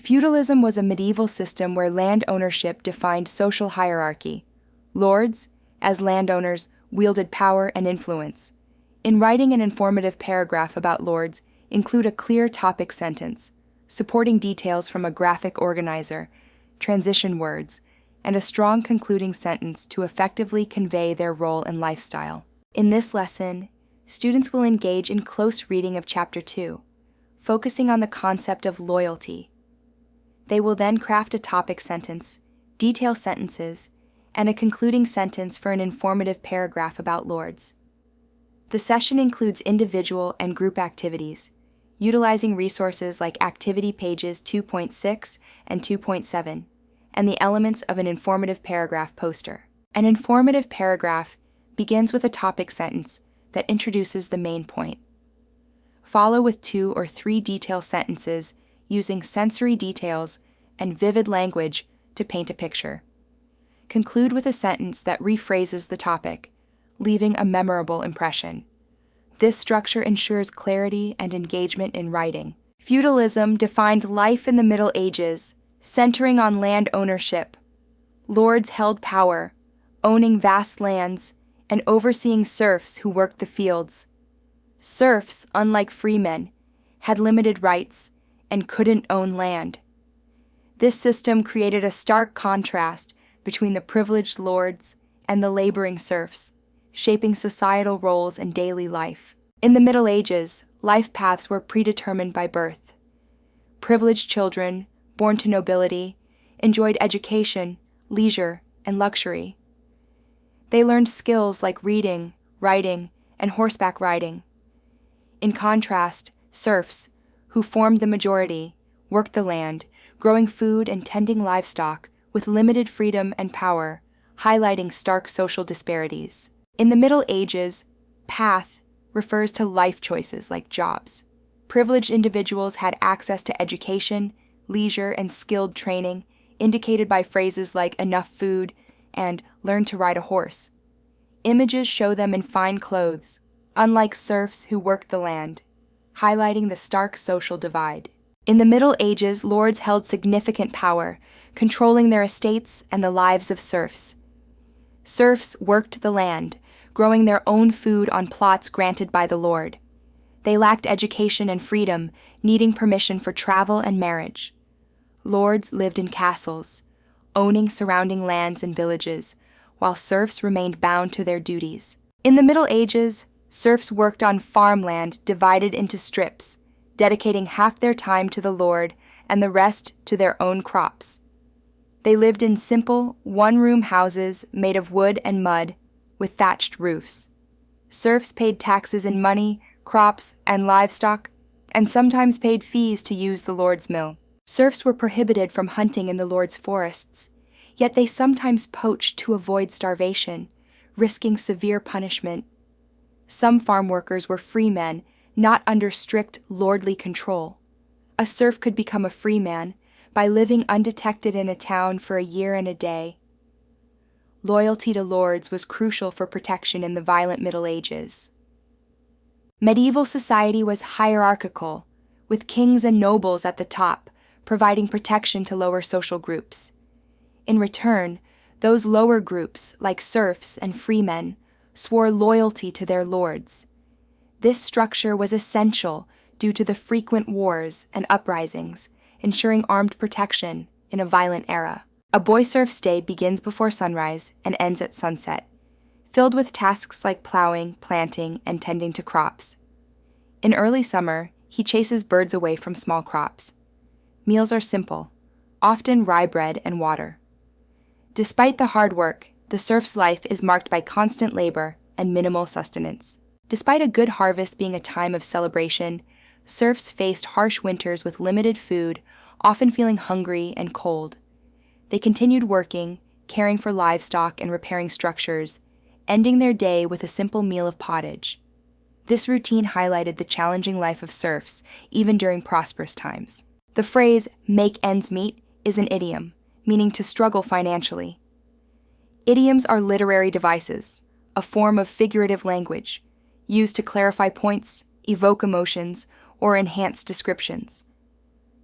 Feudalism was a medieval system where land ownership defined social hierarchy. Lords, as landowners, wielded power and influence. In writing an informative paragraph about lords, include a clear topic sentence, supporting details from a graphic organizer, transition words, and a strong concluding sentence to effectively convey their role and lifestyle. In this lesson, students will engage in close reading of Chapter 2, focusing on the concept of loyalty. They will then craft a topic sentence, detail sentences, and a concluding sentence for an informative paragraph about lords. The session includes individual and group activities, utilizing resources like Activity Pages 2.6 and 2.7, and the elements of an informative paragraph poster. An informative paragraph begins with a topic sentence that introduces the main point. Follow with 2 or 3 detail sentences using sensory details and vivid language to paint a picture. Conclude with a sentence that rephrases the topic, leaving a memorable impression. This structure ensures clarity and engagement in writing. Feudalism defined life in the Middle Ages, centering on land ownership. Lords held power, owning vast lands and overseeing serfs who worked the fields. Serfs, unlike freemen, had limited rights and couldn't own land. This system created a stark contrast between the privileged lords and the laboring serfs, shaping societal roles and daily life. In the Middle Ages, life paths were predetermined by birth. Privileged children, born to nobility, enjoyed education, leisure, and luxury. They learned skills like reading, writing, and horseback riding. In contrast, serfs, who formed the majority, worked the land, growing food and tending livestock with limited freedom and power, highlighting stark social disparities. In the Middle Ages, path refers to life choices like jobs. Privileged individuals had access to education, leisure, and skilled training, indicated by phrases like enough food and learn to ride a horse. Images show them in fine clothes, unlike serfs who worked the land, highlighting the stark social divide. In the Middle Ages, lords held significant power, controlling their estates and the lives of serfs. Serfs worked the land, growing their own food on plots granted by the lord. They lacked education and freedom, needing permission for travel and marriage. Lords lived in castles, owning surrounding lands and villages, while serfs remained bound to their duties. In the Middle Ages, serfs worked on farmland divided into strips, dedicating half their time to the lord and the rest to their own crops. They lived in simple, one-room houses made of wood and mud, with thatched roofs. Serfs paid taxes in money, crops, and livestock, and sometimes paid fees to use the lord's mill. Serfs were prohibited from hunting in the lord's forests, yet they sometimes poached to avoid starvation, risking severe punishment. Some farm workers were freemen, not under strict lordly control. A serf could become a freeman by living undetected in a town for a year and a day. Loyalty to lords was crucial for protection in the violent Middle Ages. Medieval society was hierarchical, with kings and nobles at the top, providing protection to lower social groups. In return, those lower groups, like serfs and freemen, swore loyalty to their lords. This structure was essential due to the frequent wars and uprisings, ensuring armed protection in a violent era. A boy serf's day begins before sunrise and ends at sunset, filled with tasks like plowing, planting, and tending to crops. In early summer, he chases birds away from small crops. Meals are simple, often rye bread and water. Despite the hard work, the serf's life is marked by constant labor and minimal sustenance. Despite a good harvest being a time of celebration, serfs faced harsh winters with limited food, often feeling hungry and cold. They continued working, caring for livestock and repairing structures, ending their day with a simple meal of pottage. This routine highlighted the challenging life of serfs, even during prosperous times. The phrase, "make ends meet," is an idiom, meaning to struggle financially. Idioms are literary devices, a form of figurative language, used to clarify points, evoke emotions, or enhance descriptions.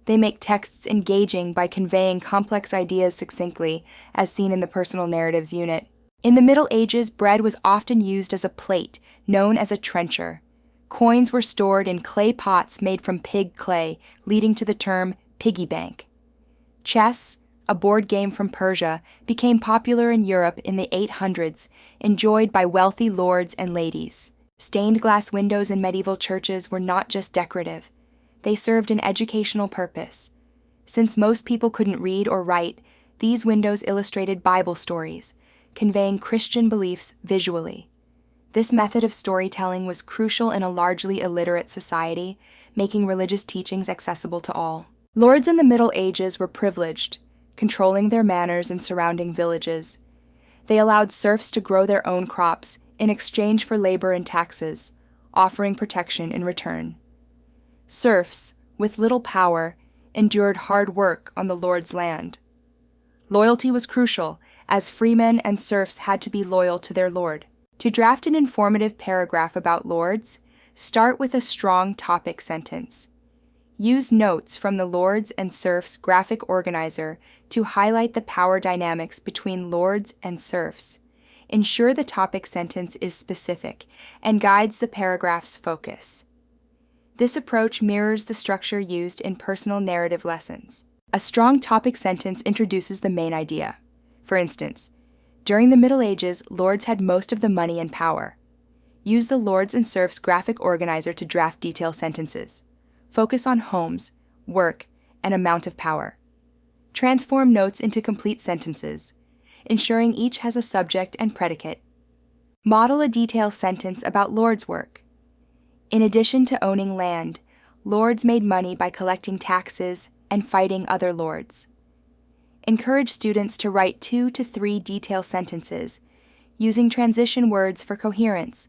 They make texts engaging by conveying complex ideas succinctly, as seen in the personal narratives unit. In the Middle Ages, bread was often used as a plate, known as a trencher. Coins were stored in clay pots made from pig clay, leading to the term piggy bank. Chess, a board game from Persia, became popular in Europe in the 800s, enjoyed by wealthy lords and ladies. Stained glass windows in medieval churches were not just decorative. They served an educational purpose. Since most people couldn't read or write, these windows illustrated Bible stories, conveying Christian beliefs visually. This method of storytelling was crucial in a largely illiterate society, making religious teachings accessible to all. Lords in the Middle Ages were privileged, controlling their manors in surrounding villages. They allowed serfs to grow their own crops in exchange for labor and taxes, offering protection in return. Serfs, with little power, endured hard work on the lord's land. Loyalty was crucial, as freemen and serfs had to be loyal to their lord. To draft an informative paragraph about lords, start with a strong topic sentence. Use notes from the Lords and Serfs graphic organizer to highlight the power dynamics between lords and serfs. Ensure the topic sentence is specific and guides the paragraph's focus. This approach mirrors the structure used in personal narrative lessons. A strong topic sentence introduces the main idea. For instance, during the Middle Ages, lords had most of the money and power. Use the Lords and Serfs graphic organizer to draft detailed sentences. Focus on homes, work, and amount of power. Transform notes into complete sentences, ensuring each has a subject and predicate. Model a detailed sentence about lords' work. In addition to owning land, lords made money by collecting taxes and fighting other lords. Encourage students to write 2 to 3 detailed sentences, using transition words for coherence.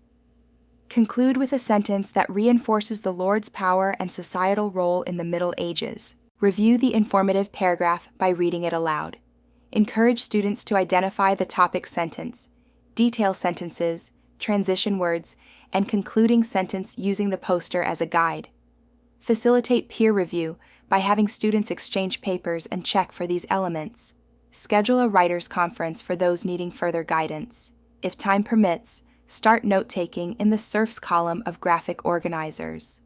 Conclude with a sentence that reinforces the lord's power and societal role in the Middle Ages. Review the informative paragraph by reading it aloud. Encourage students to identify the topic sentence, detail sentences, transition words, and concluding sentence using the poster as a guide. Facilitate peer review by having students exchange papers and check for these elements. Schedule a writers' conference for those needing further guidance. If time permits, start note-taking in the Serfs column of graphic organizers.